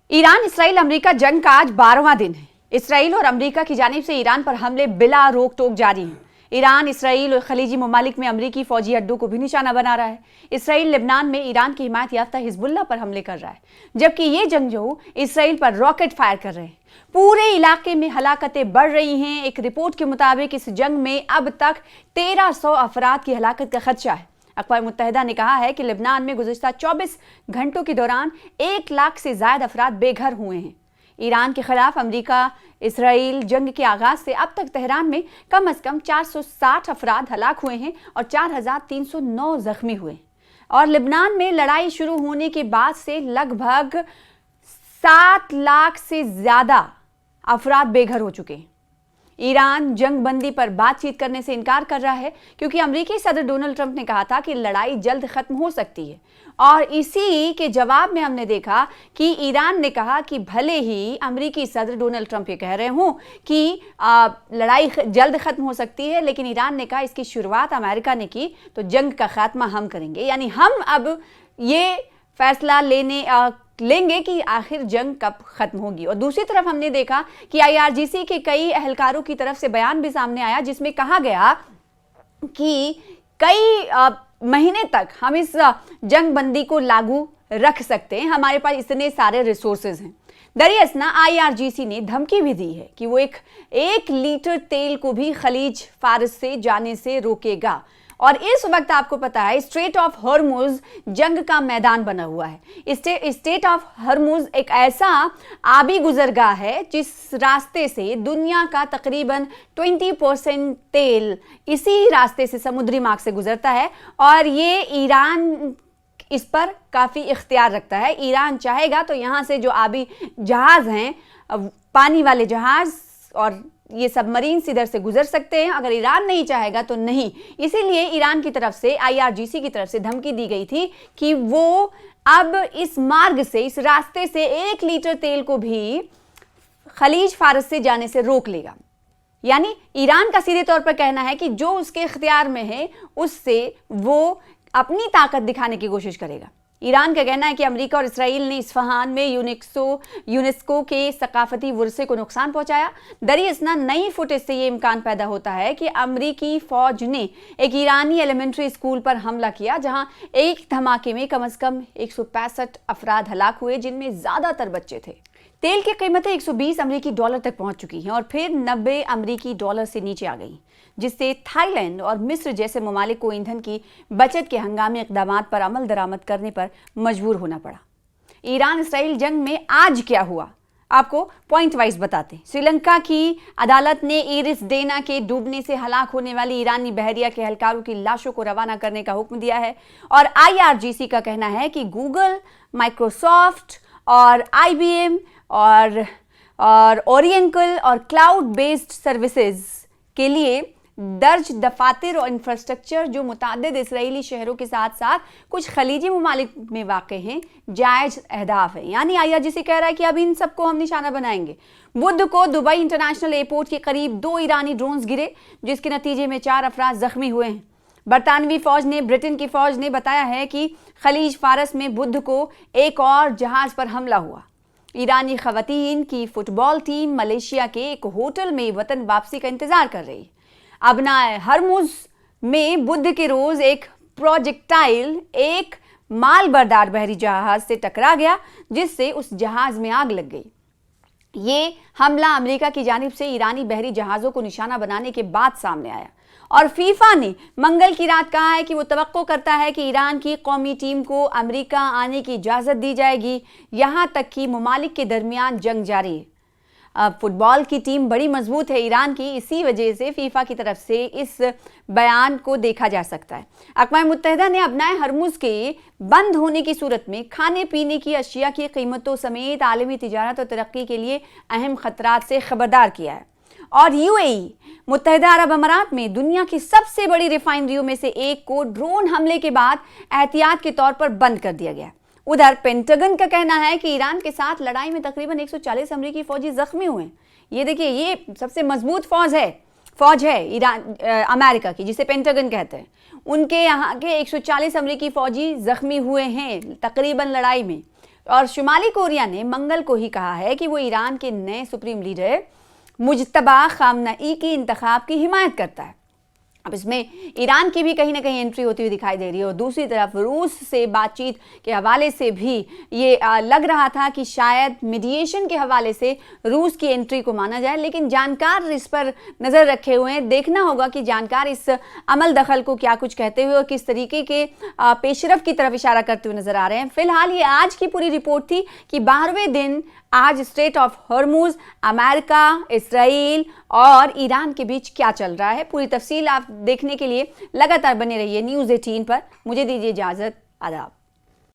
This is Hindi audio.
ईरान इसराइल अमेरिका जंग का आज 12वां दिन है। इसराइल और अमेरिका की जानिब से ईरान पर हमले बिला रोक टोक जारी हैं। ईरान इसराइल और खलीजी ममालिक में अमेरिकी फौजी अड्डों को भी निशाना बना रहा है। इसराइल लेबनान में ईरान की हिमायत याफ्ता हिजबुल्लाह पर हमले कर रहा है, जबकि ये जंगजू इसराइल पर रॉकेट फायर कर रहे हैं। पूरे इलाके में हलाकतें बढ़ रही हैं। एक रिपोर्ट के मुताबिक इस जंग में अब तक 1300 अफराद की हलाकत का खदशा है। अक़वाम मुत्तहिदा ने कहा है कि लेबनान में गुज़िश्ता 24 घंटों के दौरान 1 लाख से ज़ायद अफराद बेघर हुए हैं। ईरान के खिलाफ अमेरिका इसराइल जंग के आगाज से अब तक तेहरान में कम से कम 460 अफराद हलाक हुए हैं और 4309 जख्मी हुए। और लेबनान में लड़ाई शुरू होने के बाद से लगभग 7 लाख से ज़्यादा अफराद बेघर हो चुके हैं। ईरान जंग बंदी पर बातचीत करने से इनकार कर रहा है, क्योंकि अमेरिकी सदर डोनाल्ड ट्रंप ने कहा था कि लड़ाई जल्द खत्म हो सकती है। और इसी के जवाब में हमने देखा कि ईरान ने कहा कि भले ही अमेरिकी सदर डोनाल्ड ट्रंप ये कह रहे हों कि लड़ाई जल्द खत्म हो सकती है, लेकिन ईरान ने कहा इसकी शुरुआत अमेरिका ने की तो जंग का खात्मा हम करेंगे। यानी हम अब ये फैसला लेंगे कि आखिर जंग कब खत्म होगी। और दूसरी तरफ हमने देखा कि IRGC के कई अहलकारों की तरफ से बयान भी सामने आया, जिसमें कहा गया कि कई महीने तक हम इस जंग बंदी को लागू रख सकते हैं, हमारे पास इतने सारे रिसोर्सेज हैं। दरियासना IRGC ने धमकी भी दी है कि वो एक लीटर तेल को भी खलीज फारस से जाने से रोकेगा। और इस वक्त आपको पता है स्ट्रेट ऑफ हॉर्मुज जंग का मैदान बना हुआ है। स्ट्रेट ऑफ हॉर्मुज एक ऐसा आबी गुजरगाह है जिस रास्ते से दुनिया का तकरीबन 20% तेल इसी रास्ते से समुद्री मार्ग से गुजरता है। और ये ईरान इस पर काफ़ी इख्तियार रखता है। ईरान चाहेगा तो यहाँ से जो आबी जहाज़ हैं, पानी वाले जहाज़ और ये सबमरीन इधर से गुजर सकते हैं। अगर ईरान नहीं चाहेगा तो नहीं। इसीलिए ईरान की तरफ से IRGC की तरफ से धमकी दी गई थी कि वो अब इस मार्ग से, इस रास्ते से 1 लीटर तेल को भी खलीज फारस से जाने से रोक लेगा। यानी ईरान का सीधे तौर पर कहना है कि जो उसके इख्तियार में है उससे वो अपनी ताकत दिखाने की कोशिश करेगा। ईरान का कहना है कि अमेरिका और इसराइल ने इस्फहान में यूनेस्को के सकाफती वर्से को नुकसान पहुंचाया। दरियासना नई फुटेज से ये इम्कान पैदा होता है कि अमेरिकी फौज ने एक ईरानी एलिमेंट्री स्कूल पर हमला किया, जहां एक धमाके में कम से कम 165 अफराद हलाक हुए, जिनमें ज़्यादातर बच्चे थे। तेल की कीमतें 120 अमेरिकी डॉलर तक पहुंच चुकी हैं और फिर 90 अमेरिकी डॉलर से नीचे आ गई, जिससे थाईलैंड और मिस्र जैसे ममालिक को ईंधन की बचत के हंगामी इक़दामात पर अमल दरामद करने पर मजबूर होना पड़ा। ईरान इसराइल जंग में आज क्या हुआ, आपको पॉइंट वाइज बताते हैं। श्रीलंका की अदालत ने इरिस डेना के डूबने से हलाक होने वाली ईरानी बहरिया के एहलकारों की लाशों को रवाना करने का हुक्म दिया है। और IRGC का कहना है कि गूगल, माइक्रोसॉफ्ट और IBM और ओरिएंटल और क्लाउड बेस्ड सर्विसेज के लिए दर्ज दफातर और इंफ्रास्ट्रक्चर जो मुतादिद इसराइली शहरों के साथ साथ कुछ खलीजी ममालिक में वाक़ हैं, जायज़ अहदाफ है। यानी IRGC कह रहा है कि अब इन सबको हम निशाना बनाएंगे। बुध को दुबई इंटरनेशनल एयरपोर्ट के करीब 2 ईरानी ड्रोन्स गिरे, जिसके नतीजे में 4 अफराद जख्मी हुए हैं। बरतानवी फौज ने, ब्रिटेन की फौज ने बताया है कि खलीज फारस में बुध को एक और जहाज पर हमला हुआ। ईरानी खवातीन की फुटबॉल टीम मलेशिया के एक होटल में वतन वापसी का इंतजार कर रही। अबनाए हरमुज में बुध के रोज एक प्रोजेक्टाइल एक माल बरदार बहरी जहाज से टकरा गया, जिससे उस जहाज में आग लग गई। ये हमला अमेरिका की जानिब से ईरानी बहरी जहाज़ों को निशाना बनाने के बाद सामने आया। और फीफा ने मंगल की रात कहा है कि वो तवक्को करता है कि ईरान की कौमी टीम को अमेरिका आने की इजाज़त दी जाएगी, यहाँ तक कि ममालिक के दरमियान जंग जारी है। अब फुटबॉल की टीम बड़ी मजबूत है ईरान की, इसी वजह से फीफा की तरफ से इस बयान को देखा जा सकता है। अक़वाम मुत्तहिदा ने अबनाए हरमुज़ के बंद होने की सूरत में खाने पीने की अशिया की कीमतों समेत आलमी तिजारत और तरक्की के लिए अहम खतरात से खबरदार किया है। और UAE मुत्तहिदा अरब अमारात में दुनिया की सबसे बड़ी रिफाइनरियों में से एक को ड्रोन हमले के बाद एहतियात के तौर पर बंद कर दिया गया। उधर पेंटागन का कहना है कि ईरान के साथ लड़ाई में तकरीबन 140 अमेरिकी फौजी जख्मी हुए हैं। ये देखिए, ये सबसे मजबूत फौज है ईरान अमेरिका की, जिसे पेंटागन कहते हैं। उनके यहाँ के 140 अमेरिकी फौजी जख्मी हुए हैं तकरीबन लड़ाई में। और शुमाली कोरिया ने मंगल को ही कहा है कि वो ईरान के नए सुप्रीम लीडर मुज्तबा खामनेई की इंतखाब की हिमायत करता है। अब इसमें ईरान की भी कहीं ना कहीं एंट्री होती हुई दिखाई दे रही है और दूसरी तरफ रूस से बातचीत के हवाले से भी ये लग रहा था कि शायद मीडिएशन के हवाले से रूस की एंट्री को माना जाए, लेकिन जानकार इस पर नज़र रखे हुए हैं। देखना होगा कि जानकार इस अमल दखल को क्या कुछ कहते हुए और किस तरीके के पेशरफ की तरफ इशारा करते हुए नजर आ रहे हैं। फिलहाल ये आज की पूरी रिपोर्ट थी कि 12वें दिन आज straight of Hormuz, America, Israel और ईरान के बीच क्या चल रहा है। पूरी तफसील आप देखने के लिए लगातार बने रहिए न्यूज़ 18 पर। मुझे दीजिए इजाज़त, आदाब।